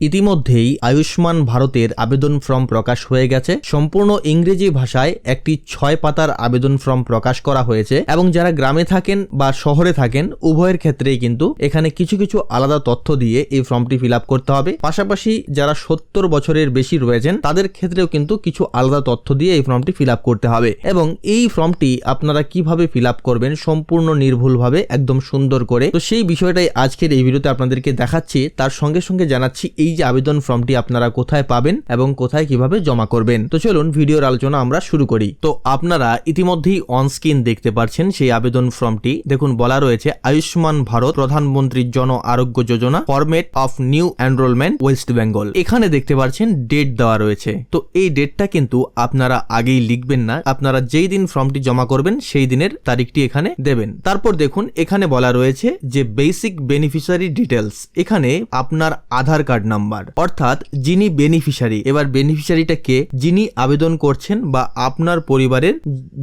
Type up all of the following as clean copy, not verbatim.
ইতিমধ্যেই আয়ুষ্মান ভারতের আবেদন ফর্ম প্রকাশ হয়ে গেছে। সম্পূর্ণ ইংরেজি ভাষায় একটি 6 পাতার আবেদন ফর্ম প্রকাশ করা হয়েছে এবং যারা গ্রামে থাকেন বা শহরে থাকেন উভয়ের ক্ষেত্রেই কিন্তু এখানে কিছু কিছু আলাদা তথ্য দিয়ে এই ফর্মটি ফিল আপ করতে হবে। পাশাপাশি যারা 70 বছরের বেশি রয়েছেন তাদের ক্ষেত্রেও কিন্তু কিছু আলাদা তথ্য দিয়ে এই ফর্মটি ফিল আপ করতে হবে এবং এই ফর্মটি আপনারা কিভাবে ফিল আপ করবেন সম্পূর্ণ নির্ভুলভাবে একদম সুন্দর করে, তো সেই বিষয়টাই আজকের এই ভিডিওতে আপনাদেরকে দেখাচ্ছি। তার সঙ্গে সঙ্গে জানাচ্ছি এই যে আবেদন ফর্মটি আপনারা কোথায় পাবেন এবং কোথায় কিভাবে জমা করবেন। তো চলুন ভিডিওর আলোচনা আমরা শুরু করি। তো আপনারা ইতিমধ্যেই অন স্ক্রিন দেখতে পাচ্ছেন সেই আবেদন ফর্মটি। দেখুন বলা রয়েছে Ayushman Bharat Pradhanmantri Jan Arogya Yojana format of new enrolment West Bengal. এখানে দেখতে পাচ্ছেন ডেট দেওয়া রয়েছে। তো এই ডেটটা কিন্তু আপনারা আগেই লিখবেন না, আপনারা যেই দিন ফর্মটি জমা করবেন সেই দিনের তারিখটি এখানে দেবেন। তারপর দেখুন এখানে বলা রয়েছে যে বেসিক বেনিফিশিয়ারি ডিটেলস। এখানে আপনার আধার কার্ড নাম্বার, অর্থাৎ যিনি বেনিফিশিয়ারি, এবার বেনিফিশিয়ারিটা কে, যিনি আবেদন করছেন বা আপনার পরিবারের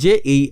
যে এই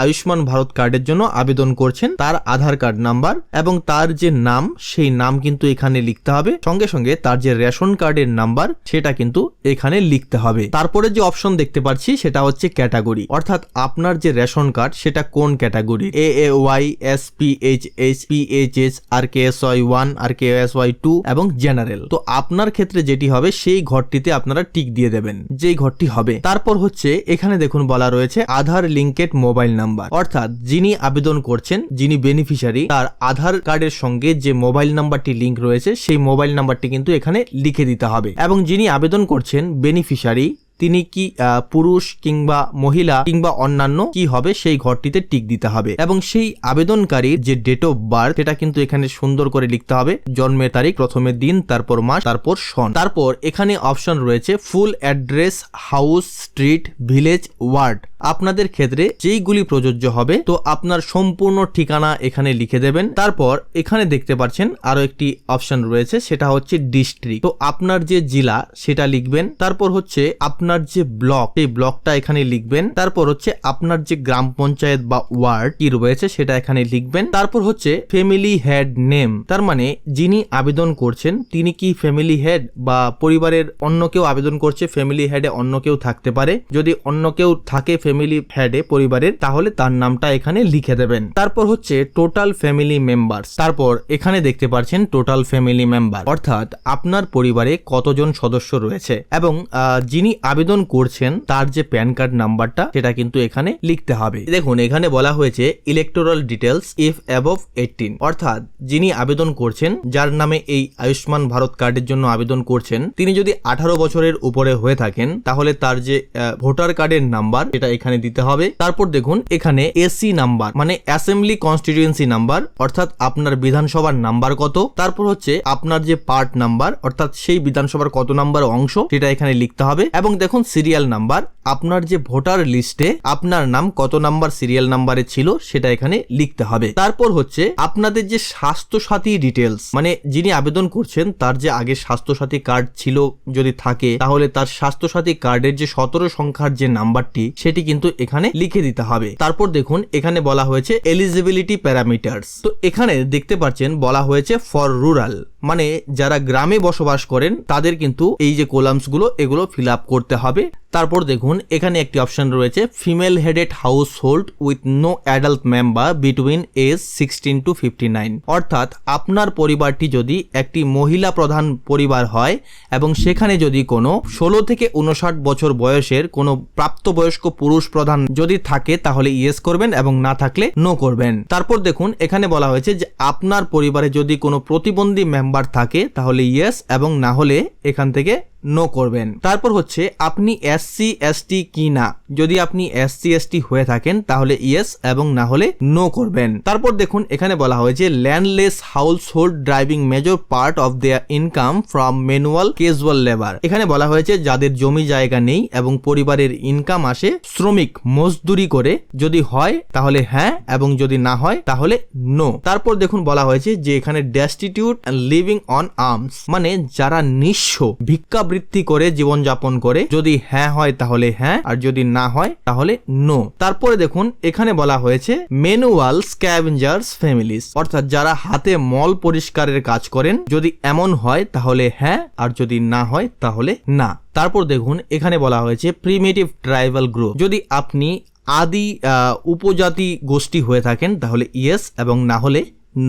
আয়ুষ্মান ভারত কার্ডের জন্য আবেদন করছেন তার আধার কার্ড নাম্বার এবং তার যে নাম সেই নাম কিন্তু এখানে লিখতে হবে। সঙ্গে সঙ্গে তার যে রেশন কার্ডের নাম্বার সেটা কিন্তু এখানে লিখতে হবে। তারপরে যে অপশন দেখতে পাচ্ছি সেটা হচ্ছে ক্যাটাগরি, অর্থাৎ আপনার যে রেশন কার্ড সেটা কোন category, AAY, SPHH, PHS, RKSY 1, RKSY 2 এবং জেনারেল। তো আপনার ক্ষেত্রে যেটি হবে সেই ঘরটিতে আপনারা টিক দিয়ে দেবেন যেই ঘরটি হবে। তারপর হচ্ছে এখানে দেখুন বলা রয়েছে আধার লিঙ্কেড মোবাইল নাম্বার, অর্থাৎ যিনি আবেদন করছেন, যিনি বেনিফিশিয়ারি, তার আধার কার্ডের সঙ্গে যে মোবাইল নাম্বারটি লিঙ্ক রয়েছে সেই মোবাইল নাম্বারটি কিন্তু এখানে লিখে দিতে হবে। এবং যিনি আবেদন করছেন বেনিফিশিয়ারি তিনি কি পুরুষ কিংবা মহিলা কিংবা অন্যান্য কি হবে সেই ঘরটিতে টিক দিতে হবে এবং সেই আবেদনকারীর যে ডেট অফ বার্থ সেটা কিন্তু এখানে সুন্দর করে লিখতে হবে। জন্মের তারিখ, প্রথমে দিন, তারপর মাস, তারপর সন। তারপর এখানে অপশন রয়েছে full address, house, street, village, ward. আপনাদের ক্ষেত্রে যেইগুলি প্রযোজ্য হবে তো আপনার সম্পূর্ণ ঠিকানা এখানে লিখে দেবেন। তারপর এখানে দেখতে পাচ্ছেন আরো একটি অপশন রয়েছে সেটা হচ্ছে ডিস্ট্রিক্ট, তো আপনার যে জেলা সেটা লিখবেন। তারপর হচ্ছে আপনার যে ব্লক সেই ব্লকটা এখানে লিখবেন। তারপর হচ্ছে আপনার যে গ্রাম পঞ্চায়েত বা ওয়ার্ড কি রয়েছে সেটা এখানে লিখবেন। তারপর হচ্ছে ফ্যামিলি হেড নেম, তার মানে যিনি আবেদন করছেন তিনি কি ফ্যামিলি হেড বা পরিবারের অন্য কেউ আবেদন করছে, ফ্যামিলি হেডে অন্য কেউ থাকতে পারে। যদি অন্য কেউ থাকে ফ্যামিলি হেডে পরিবারের তাহলে তার নামটা এখানে লিখে দেবেন। তারপর হচ্ছে টোটাল ফ্যামিলি মেম্বারস, তারপর এখানে দেখতে পাচ্ছেন টোটাল ফ্যামিলি মেম্বার, অর্থাৎ আপনার পরিবারে কতজন সদস্য রয়েছে এবং যিনি আবেদন করছেন তার যে প্যান কার্ড নাম্বারটা সেটা কিন্তু এখানে লিখতে হবে। দেখুন এখানে বলা হয়েছে ইলেকটোরাল ডিটেলস ইফ অ্যাবভ 18, অর্থাৎ যিনি আবেদন করছেন, যার নামে এই আয়ুষ্মান ভারত কার্ডের জন্য আবেদন করছেন, তিনি যদি 18 বছরের উপরে হয়ে থাকেন তাহলে তার যে ভোটার কার্ডের নাম্বার সেটা এখানে দিতে হবে। তারপর দেখুন এখানে এসি নাম্বার মানে অ্যাসেম্বলি কনস্টিটিউয়েন্সি নাম্বার, অর্থাৎ আপনার বিধানসভার নাম্বার কত। তারপর হচ্ছে আপনার যে পার্ট নাম্বার, অর্থাৎ সেই বিধানসভার কত নাম্বার অংশ সেটা এখানে লিখতে হবে। এবং দেখুন সিরিয়াল নাম্বার, আপনার যে ভোটার লিস্টে আপনার নাম কত নাম্বার সিরিয়াল নাম্বারে ছিল সেটা এখানে লিখতে হবে। তারপর হচ্ছে আপনাদের যে স্বাস্থ্য সাথী ডিটেলস, মানে যিনি আবেদন করছেন তার যে আগে স্বাস্থ্য সাথী কার্ড ছিল যদি থাকে তাহলে তার স্বাস্থ্য সাথী কার্ডের যে 17 সংখ্যার যে নাম্বারটি সেটি কিন্তু এখানে লিখে দিতে হবে। তারপর দেখুন এখানে বলা হয়েছে এলিজিবিলিটি প্যারামিটার্স, তো এখানে দেখতে পাচ্ছেন বলা হয়েছে ফর রুরাল, মানে যারা গ্রামে বসবাস করেন তাদের কিন্তু এই যে কলামস গুলো এগুলো ফিল আপ করতে হবে। তারপর দেখুন এখানে একটি অপশন রয়েছে female headed household with no adult member between age 16 to 59, অর্থাৎ আপনার পরিবারটি যদি একটি মহিলা প্রধান পরিবার হয় এবং সেখানে যদি কোনো 16 থেকে 59 বছর বয়সের কোনো প্রাপ্তবয়স্ক পুরুষ প্রধান যদি থাকে তাহলে ইয়েস করবেন এবং না থাকলে নো করবেন। তারপর দেখুন এখানে বলা হয়েছে যে আপনার পরিবারে যদি কোনো প্রতিবন্ধী মেম্বার থাকে তাহলে ইয়েস এবং না হলে এখান থেকে নো করবেন। তারপর হচ্ছে আপনি SC ST কি না, যদি আপনি SC ST হয়ে থাকেন তাহলে ইয়েস এবং না হলে নো করবেন। তারপর দেখুন এখানে বলা হয়েছে landless house hold driving major part of their income from manual casual labour. এখানে বলা হয়েছে যাদের জমি জায়গা নেই এবং পরিবারের ইনকাম আসে শ্রমিক মজদুরি করে, যদি হয় তাহলে হ্যাঁ এবং যদি না হয় তাহলে নো। তারপর দেখুন বলা হয়েছে যে এখানে destitute and living on alms, মানে যারা নিঃস্ব ভিক্ষাবৃত্তি করে জীবনযাপন করে, যদি হ্যাঁ হয় তাহলে হ্যাঁ, আর যদি না হয় তাহলে নো। তারপরে দেখুন এখানে বলা হয়েছে ম্যানুয়াল স্ক্যাভেঞ্জার্স ফ্যামিলিজ, অর্থাৎ যারা হাতে মল পরিষ্কারের কাজ করেন, যদি এমন হয় তাহলে হ্যাঁ, আর যদি না হয় তাহলে না। তারপর দেখুন এখানে বলা হয়েছে প্রিমিটিভ ট্রাইবাল গ্রুপ, যদি আপনি আদি উপজাতি গোষ্ঠী হয়ে থাকেন তাহলে ইয়েস এবং না হলে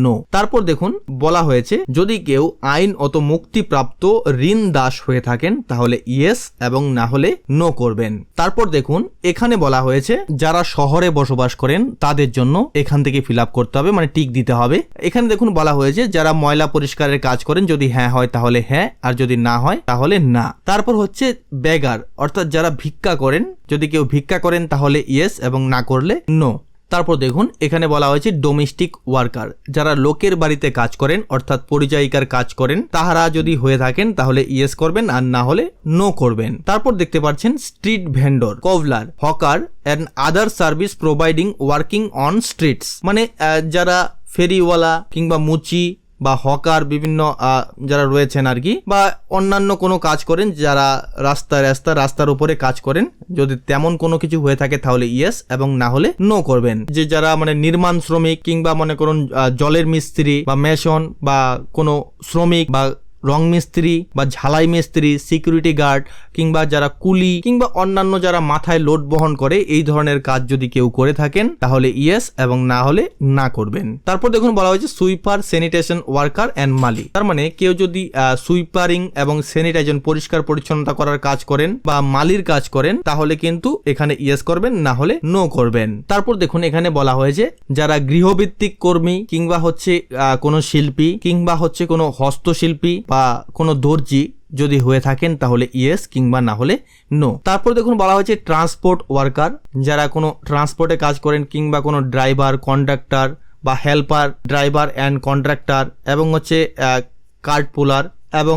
নো। তারপর দেখুন বলা হয়েছে যদি কেউ আইনত মুক্তিপ্রাপ্ত ঋণ দাস হয়ে থাকেন তাহলে ইয়েস এবং না হলে নো করবেন। তারপর দেখুন এখানে বলা হয়েছে যারা শহরে বসবাস করেন তাদের জন্য এখান থেকে ফিল আপ করতে হবে, মানে টিক দিতে হবে। এখানে দেখুন বলা হয়েছে যারা ময়লা পরিষ্কারের কাজ করেন, যদি হ্যাঁ হয় তাহলে হ্যাঁ, আর যদি না হয় তাহলে না। তারপর হচ্ছে বেগার, অর্থাৎ যারা ভিক্ষা করেন, যদি কেউ ভিক্ষা করেন তাহলে ইয়েস এবং না করলে নো। তারপর দেখুন এখানে বলা হয়েছে ডোমেস্টিক ওয়ার্কার, যারা লোকের বাড়িতে কাজ করেন অর্থাৎ পরিচায়িকার কাজ করেন, তাহারা যদি হয়ে থাকেন তাহলে ইয়েস করবেন আর না হলে নো করবেন। তারপর দেখতে পাচ্ছেন street vendor, cobbler, hawker and other service providing working on streets, মানে যারা ফেরিওয়ালা কিংবা মুচি বা হকার বিভিন্ন যারা রয়েছেন আর কি, বা অন্যান্য কোনো কাজ করেন যারা রাস্তার উপরে কাজ করেন, যদি তেমন কোনো কিছু হয়ে থাকে তাহলে ইয়েস এবং না হলে নো করবেন। যে যারা মানে নির্মাণ শ্রমিক কিংবা মনে করুন জলের মিস্ত্রি বা মেশন বা কোনো শ্রমিক বা রং মিস্ত্রি বা ঝালাই মিস্ত্রি, সিকিউরিটি গার্ড কিংবা যারা কুলি কিংবা অন্যান্য যারা মাথায় লোড বহন করে, এই ধরনের কাজ যদি কেউ করে থাকেন তাহলে ইয়েস এবং না হলে না করবেন। তারপর দেখুন বলা হয়েছে সুইপার, স্যানিটেশন ওয়ার্কার এন্ড মালি, তার মানে কেউ যদি সুইপারিং এবং স্যানিটাইজেশন পরিষ্কার পরিচ্ছন্নতা করার কাজ করেন বা মালির কাজ করেন তাহলে কিন্তু এখানে ইয়েস করবেন, না হলে নো করবেন। তারপর দেখুন এখানে বলা হয়েছে যারা গৃহভিত্তিক কর্মী কিংবা হচ্ছে কোনো শিল্পী কিংবা হচ্ছে কোনো হস্তশিল্পী বা কোনো দর্জি যদি হয়ে থাকেন তাহলে ইয়েস কিংবা না হলে নো। তারপর দেখুন বলা হয়েছে ট্রান্সপোর্ট ওয়ার্কার, যারা কোনো ট্রান্সপোর্টে কাজ করেন কিংবা কোনো ড্রাইভার, কন্ডাক্টর বা হেল্পার, ড্রাইভার অ্যান্ড কন্ট্রাক্টর এবং হচ্ছে কার্ট পুলার এবং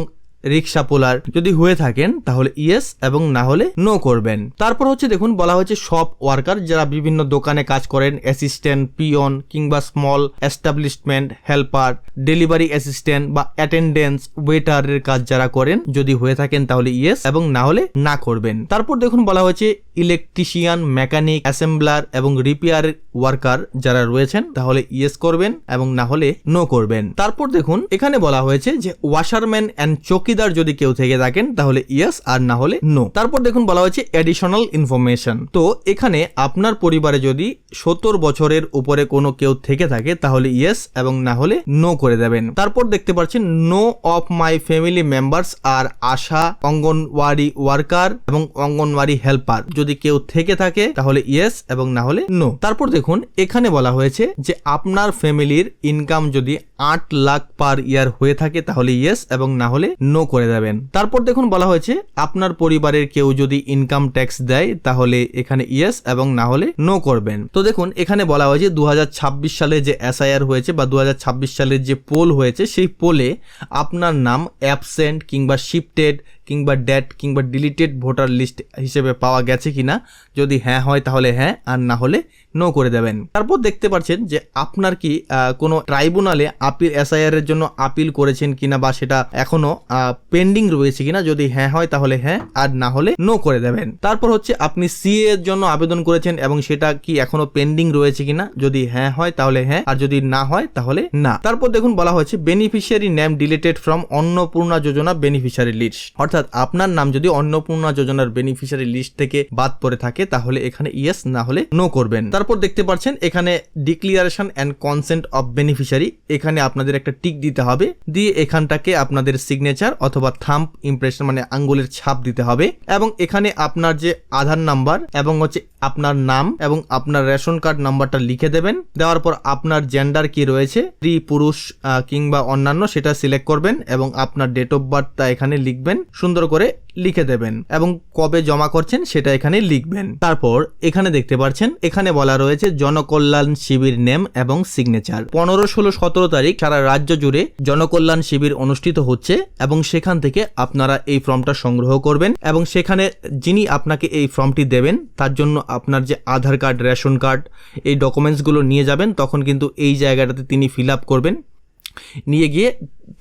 রিক্সা পোলার যদি হয়ে থাকেন তাহলে ইয়েস এবং না হলে নো করবেন। তারপর হচ্ছে দেখুন বলা হয়েছে শপ ওয়ার্কার, যারা বিভিন্ন দোকানে কাজ করেন, অ্যাসিস্ট্যান্ট, পিয়ন কিংবা small establishment helper, delivery assistant বা অ্যাটেন্ডেন্স, ওয়েটারের কাজ যারা করেন, যদি হয়ে থাকেন তাহলে ইয়েস এবং না হলে না করবেন। তারপর দেখুন বলা হয়েছে ইলেকট্রিশিয়ান, মেকানিক, অ্যাসেম্বলার এবং রিপেয়ার ওয়ার্কার যারা রয়েছেন তাহলে ইয়েস করবেন এবং না হলে নো করবেন। তারপর দেখুন এখানে বলা হয়েছে যে ওয়াশারম্যান এন্ড চৌকিদার যদি কেউ থেকে থাকেন তাহলে ইয়েস আর না হলে নো। তারপর দেখুন বলা হয়েছে এডিশনাল ইনফরমেশন, তো এখানে আপনার পরিবারে যদি 70 বছরের উপরে কোনো কেউ থেকে থাকে তাহলে ইয়েস এবং না হলে নো করে দেবেন। তারপর দেখতে পাচ্ছেন no of my family members আর আশা, অঙ্গনওয়াড়ি ওয়ার্কার এবং অঙ্গনওয়াড়ি হেল্পার, যদি কেউ থেকে থাকে তাহলে ইয়েস এবং না হলে নো। তারপর দেখুন এখানে বলা হয়েছে যে আপনার ফ্যামিলির ইনকাম যদি 8 লাখ পার ইয়ার হয়ে থাকে তাহলে ইয়েস এবং না হলে নো করে দেবেন। তারপর দেখুন বলা হয়েছে আপনার পরিবারের কেউ যদি ইনকাম ট্যাক্স দেয় তাহলে এখানে ইয়েস এবং না হলে নো করবেন। তো দেখুন এখানে বলা হয়েছে 2026 সালে যে এসআইআর হয়েছে বা 2026 সালের যে পোল হয়েছে, সেই পোলে আপনার নাম অ্যাবসেন্ট কিংবা শিফটেড কিংবা ডেট কিংবা ডিলিটেড ভোটার লিস্ট হিসেবে পাওয়া গেছে কিনা, যদি হ্যাঁ হয় তাহলে হ্যাঁ আর না হলে নো করে দেবেন। তারপর দেখতে পাচ্ছেন যে আপনার কি কোনো ট্রাইব্যুনালে আপিল এসআইআর এর জন্য আপিল করেছেন কিনা বা সেটা এখনো পেন্ডিং রয়েছে কিনা, যদি হ্যাঁ হয় তাহলে হ্যাঁ আর না হলে নো করে দেবেন। তারপর হচ্ছে আপনি সিএ এর জন্য আবেদন করেছেন এবং সেটা কি এখনো পেন্ডিং রয়েছে কিনা, যদি হ্যাঁ হয় তাহলে হ্যাঁ আর যদি না হয় তাহলে না। তারপর দেখুন বলা হয়েছে beneficiary name deleted from Annapurna Yojana beneficiary list, অর্থাৎ আপনার নাম যদি অন্নপূর্ণা যোজনার বেনিফিশিয়ারি লিস্ট থেকে বাদ পড়ে থাকে তাহলে এখানে ইয়েস না হলে নো করবেন। তারপর দেখতে পাচ্ছেন এখানে declaration and consent of beneficiary, এখানে আপনাদের একটা টিক দিতে হবে, দিয়ে এখানটাকে আপনাদের সিগনেচার অথবা থাম্ব ইমপ্রেশন মানে আঙ্গুলের ছাপ দিতে হবে এবং এখানে আপনার যে আধার নাম্বার এবং হচ্ছে আপনার নাম এবং আপনার রেশন কার্ড নাম্বারটা লিখে দেবেন। দেওয়ার পর আপনার জেন্ডার কি রয়েছে, স্ত্রী, পুরুষ কিংবা অন্যান্য, সেটা সিলেক্ট করবেন এবং আপনার ডেট অফ বার্থটা এখানে লিখবেন, সুন্দর করে লিখে দেবেন এবং কবে জমা করছেন সেটা এখানে লিখবেন। তারপর এখানে দেখতে পাচ্ছেন এখানে বলা রয়েছে জনকল্যাণ শিবির নেম এবং সিগনেচার। 15, 16, 17 তারিখ সারা রাজ্য জুড়ে জনকল্যাণ শিবির অনুষ্ঠিত হচ্ছে এবং সেখান থেকে আপনারা এই ফর্মটা সংগ্রহ করবেন এবং সেখানে যিনি আপনাকে এই ফর্মটি দেবেন তার জন্য আপনার যে আধার কার্ড, রেশন কার্ড, এই ডকুমেন্টসগুলো নিয়ে যাবেন। তখন কিন্তু এই জায়গাটাতে তিনি ফিল আপ করবেন, নিয়ে গিয়ে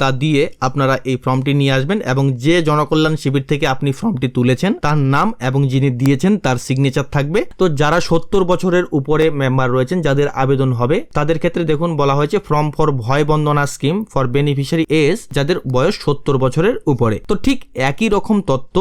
তা দিয়ে আপনারা এই ফর্মটি নিয়ে আসবেন এবং যে জনকল্যাণ শিবির থেকে আপনি ফর্মটি তুলেছেন তার নাম এবং যিনি দিয়েছেন তার সিগনেচার থাকবে। তো যারা 70 বছরের উপরে মেম্বার রয়েছেন যাদের আবেদন হবে তাদের ক্ষেত্রে দেখুন বলা হয়েছে ফর্ম ফর ভয় বন্দনা স্কিম ফর বেনিফিশিয়ারি এজ, যাদের বয়স 70 বছরের উপরে। তো ঠিক একই রকম তথ্য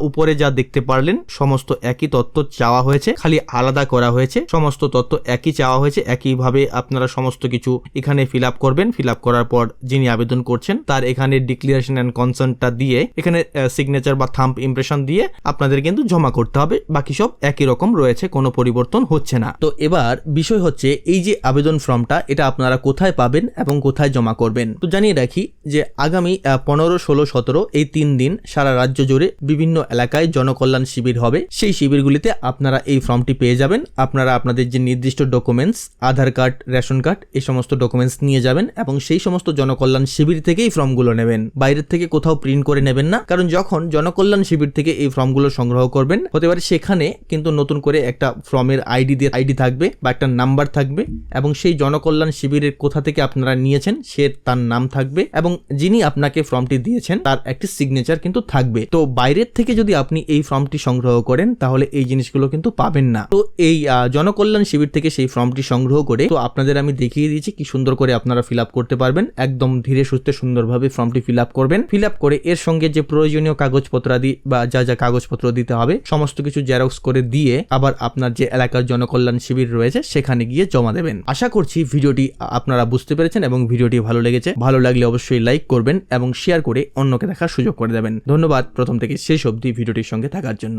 উপরে যা দেখতে পারলেন সমস্ত একই তথ্য চাওয়া হয়েছে, খালি আলাদা করা হয়েছে। সমস্ত তথ্য একই চাওয়া হয়েছে, একইভাবে আপনারা সমস্ত কিছু এখানে ফিল আপ করবেন। ফিল আপ করার পর যিনি আবেদন করছেন তার এখানে ডিক্লারেশন এন্ড কনসার্নটা দিয়ে এখানে সিগনেচার বা থাম্ব ইমপ্রেশন দিয়ে আপনাদের কিন্তু জমা করতে হবে। বাকি সব একই রকম রয়েছে, কোনো পরিবর্তন হচ্ছে না। তো এবার বিষয় হচ্ছে এই যে আবেদন ফর্মটা এটা আপনারা কোথায় পাবেন এবং কোথায় জমা করবেন। তো জানিয়ে রাখি যে আগামী 15, 16, 17 এই 3 দিন সারা রাজ্য জুড়ে বিভিন্ন এলাকায় জনকল্যাণ শিবির হবে। সেই শিবিরগুলিতে আপনারা এই ফর্মটি পেয়ে যাবেন। আপনারা আপনাদের যে নির্দিষ্ট ডকুমেন্টস, আধার কার্ড, রেশন কার্ড, এই সমস্ত ডকুমেন্টস নিয়ে যাবেন এবং সেই সমস্ত জনকল্যাণ শিবির থেকেই ফর্মগুলো নেবেন। বাইরের থেকে কোথাও প্রিন্ট করে নেবেন না, কারণ যখন জনকল্যাণ শিবির থেকে এই ফর্মগুলো সংগ্রহ করবেন হতে পারে সেখানে কিন্তু নতুন করে একটা ফর্মের আইডি থাকবে বা একটা নাম্বার থাকবে এবং সেই জনকল্যাণ শিবিরের কোথা থেকে আপনারা নিয়েছেন সে তার নাম থাকবে এবং যিনি আপনাকে ফর্মটি দিয়েছেন তার একটি সিগনেচার কিন্তু থাকবে। তো বাইরের থেকে যদি আপনি এই ফর্মটি সংগ্রহ করেন তাহলে এই জিনিসগুলো কিন্তু পাবেন না। তো এই জনকল্যাণ শিবির থেকে সেই ফর্মটি সংগ্রহ করে তো আপনাদের আমি দেখিয়ে দিয়েছি কি সুন্দর করে আপনারা ফিল আপ করতে পারবেন। একদম ধীরে সুস্থে সুন্দরভাবে ফর্মটি ফিল আপ করবেন। ফিল আপ করে এর সঙ্গে যে প্রয়োজনীয় কাগজপত্রাদি বা যা যা কাগজপত্র দিতে হবে সমস্ত কিছু জেরক্স করে দিয়ে আবার আপনার যে এলাকার জনকল্যাণ শিবির রয়েছে সেখানে গিয়ে জমা দেবেন। আশা করছি ভিডিওটি আপনারা বুঝতে পেরেছেন এবং ভিডিওটি ভালো লেগেছে। ভালো লাগলে অবশ্যই লাইক করবেন এবং শেয়ার করে অন্যকে দেখার সুযোগ করে দেবেন। ধন্যবাদ প্রথম থেকে শেষ অবধি ভিডিওটির সঙ্গে থাকার জন্য।